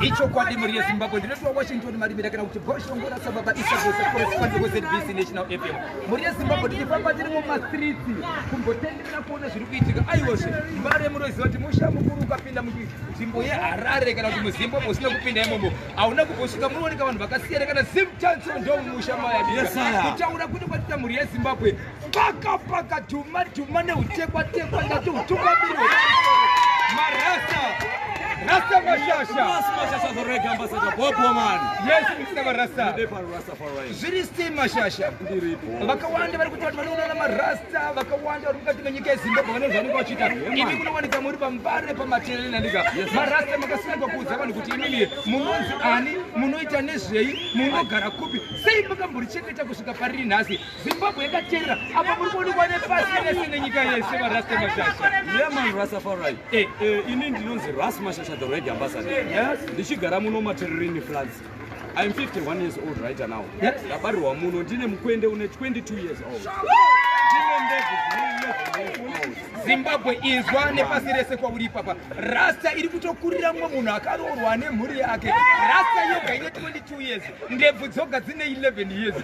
icho kwadi muri yeZimbabwe ndinotwa Washington marimira kana kuti Boshongora sababa isagosa correspondent ku ZBC National FM muri yeZimbabwe tichifamba tiri muma streets kumbotendera kuona zviri kuitika aiwozve mbare munoziva kuti musha mukuru ukapinda munzvimbo yeHarare kana kuti muZimbabwe usina kupinda imomo hauna kumbosvika munooneka vanhu vakasiyana kana Zimtanso ndo musha maya kutaura kuti kwatita muri yeZimbabwe paka dhuma neutekwa ndati utungamiri marasa Rasta Mashasha the Reggae Ambassador Bob Woman. Yes, Mr. Rasta. Zviri steam Mashasha. Vakawanda vari kuti vanoona marasta vakawanda vari mukati menyika yeZimbabwe vanonzwa vanenge vachiita imi munowanika muri pambare pamaterere nandika marasta makasungwa kuudza vanhu kuti imimi munonzi ani munoita nezvei munogara kupi sei makamborichengeta kusvika pariri nhasi Zimbabwe yakateerera apa muri kuonekwa nepasi rese nenyika yese marasta Mashasha. Man Rastafari. Ini ndinonzi Ras Mashasha the Reggae Ambassador. Yes. Ndichigara muno materere France. I'm 51 years old right now. Yes. Ndabarwa muno ndine mukwende une 22 years old. Zimbabwe izwa nepasi rese kwauri papa rasta iri kutokuriramwe munhu akaroorwa nemhuri yake rasta yoga ine 22 years ndebvu dzoga dzine 11 years.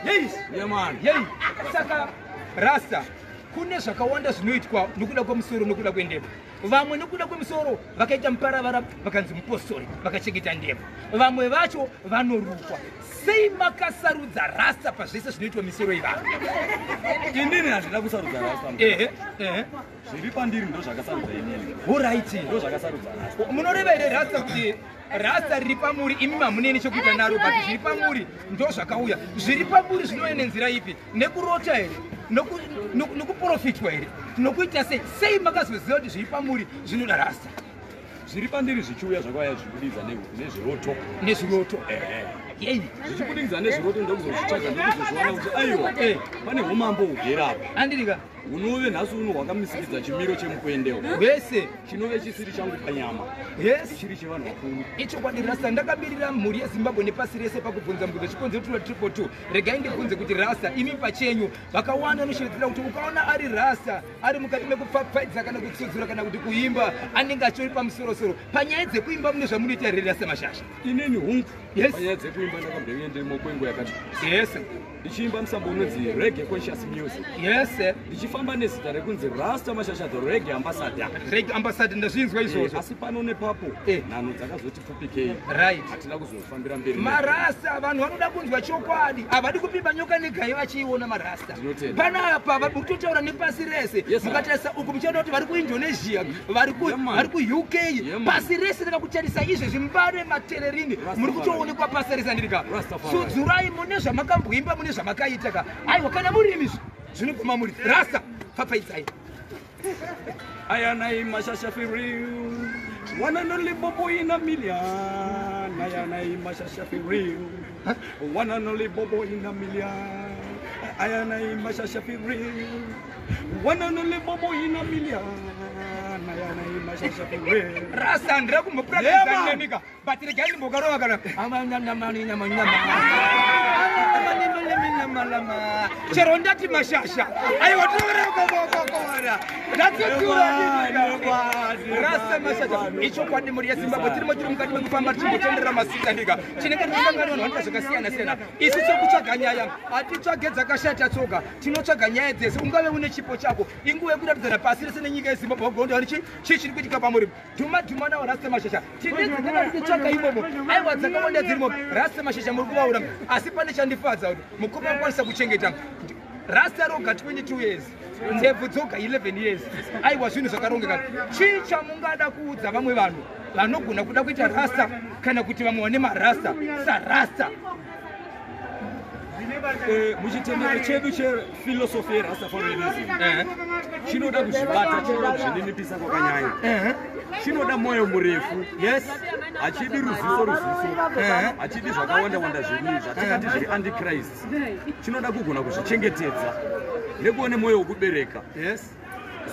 Yes. Saka rasta kune zvakawanda zvinoitwa nokuda kwemusoro nokuda kwendebvu vamwe nokuda kwemusoro vakaita muparavara vakanzi mupostori vakachengeta ndebvu vamwe vacho vanorukwa sei makasarudza rasta pazvese zvinoitwa misoro ivavo? Inini handina kusarudza rasta. Zviri pandiri ndo zvakasarudza inini. Alright. Ndo zvakasarudza rasta. Munoreva here rasta kuti rasta riri pamuri imi hamuneni chokuita naro but zviri pamuri ndo zvakauya zviri pamuri zvinouya nenzira ipi nekurota here nokuprofitwa here nokuita sei makazoziva kuti zviri pamuri zvinoda rasta? Zviri pandiri zvichiuya zvakauya zvikudidza nezviroto. Nezviroto. Zvichibudikidza nezviroto ndokuzozvitsvaga ndokuzozviona kuti aiwa pane umambo hugera apa. Andirika unove nhasi uno hwakamisikidza chimiro chemukwendewo vese chinove chisiri changu panyama chiri chevanhu vakuru. icho kwadi rasta ndakabirira mhuri yeZimbabwe nepasi rese pakubvunza mubvunzo chikonzero 2 regai ndibvunze kuti rasta imi pachenyu vakawanda noshevedzera kuti ukaona ari rasta ari mukati mekupfapfaidza kana kutsudzura kana kuti kuimba anenge achori pamusorosoro panyaya dzekuimba mune zvamunoita here rasta Mashasha? Inini hungu panyaya dzekuimba ndakambeuya ndirimo kwenguva yakati ndichiimba musambo unonzi Reggae Conscious Music. Ndichifamba nezita rekunzi Rasta Mashasha the Reggae Ambassador. Reggae Ambassador ndazvinzwa izvozvo. Asi pano nepapo nhano dzakazoti pfupikei. Right. Hatina kuzofambira mberi. Marasta vanhu vanoda kunzwa chokwadi havadi kupimba nyoka negai vachiiona marasta. Panapa vari kutotaura nepasi rese mukatarisa uku muchaona kuti vari kuIndonesia vari kuUK pasi rese takakutarisa izvezvi mbare matererini muri kutoonekwa pasi rese ndirika sudzurai mune zvamakambwimba mune zvamakaitaka aiwa kana murimi zvinoguma muri rasta pfapfaidzai. Ayanai Mashasha Firiu, one and only Bobo in a million. Ayanai Mashasha Firiu, one and only Bobo in a million. Ayanai Mashasha Firiu, one and only Bobo in a million. Ayanai Mashasha Firiu. Rasta ndira kumuprakisa nemika, but regai mbogarowa kana. Chero ndati Mashasha aiwa tinoreukakokora Rasta Mashasha icho kwadi muri yeZimbabwe tirimo tiri mukati mekufamba tichimbotenderera masika ndika chinenge tichisangana vanhu vanoita zvakasiyana siyana isi tinotsvaga nyaya hatitsvage dzakashata tsoga tinotsvaga nyaya dzese ungave une chipo chako inguva yekuratidza pasi rese nenyika yeZimbabwe wagonda kuti chii chiri kuitika pamuri dhuma nawo Rasta Mashasha tine dzakanga tichitsvaga imomo aiwa dzakawanda dzirimo Rasta Mashasha muri kuvaura asi pane chandifadza kuti mukoma akwanisa kuchengeta rasta roga 22 years ndebvu dzoga 11 years aiwa zvinhu zvakarongeka chii chamungada kuudza vamwe vanhu vanogona kuda kuita rasta kana kuti vamwe vane marasta sarasta? Muchitendero chedu chefilosofi yerastafarianism chinoda kuzvibata chinoda kuzvininipisa kwakanyanya chinoda mwoyo murefu hachidi ruziso hachidi zvakawanda zvinhu zvatingati zviri antichrist chinoda kugona kuzvichengetedza nekuone mwoyo wekubereka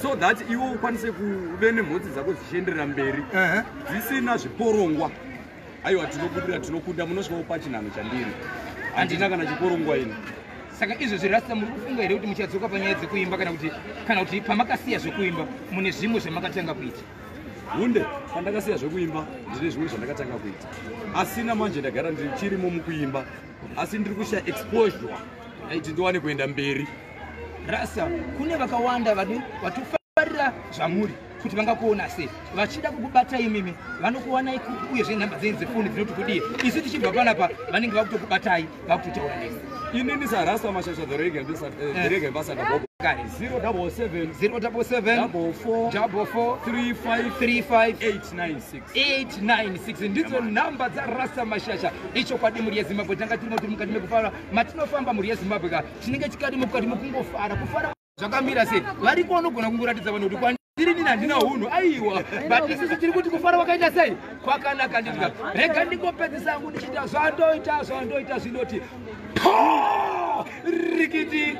so that iwo ukwanise kuve nemhotsi dzako dzichienderera mberi dzisina zviporongwa aiwa tinobudira tinokunda munosvikawo pachinhano chandiri handina kana chiporongwa ini. Saka izvo rasta muri kufunga here kuti muchadzoka panyaya dzekuimba kana kuti pamakasiya zvekuimba mune zvimwe zvamakatanga kuita? hunde pandakasiya zvekuimba ndine zvimwe zvandakatanga kuita asina manje ndagara ndichirimo mukuimba asi ndiri kushaya exposure kuti ndiwane kuenda mberi. Rasa kune vakawanda vatofarira zvamuri kuti vangakuona sei vachida kukubata imimi vanokuwanai uyezve nhamba dzenyu dzefoni dzinoti kudii isi tichibva panapa vanenge vakutokubatai vakutotaura nesi inini sarasa mashasha the Reggae Ambassador Bob 077 896 ndidzo nhamba dzarasa mashasha ichokwadi muri yezimbabwe tanga tinoti mukati mekufara matinofamba muri yezimbabwe ka tinenge tikati mukati mekungofara kufara zvakamira sei variko vanogona kungoratidza vanhu kuti ndiri handina hunhu aiwa but isusu tiri kuti kufara wakaita sei kwakanaka nditika rega ndingopedzisa hangu ndichita zvandoita zvinoti rikiti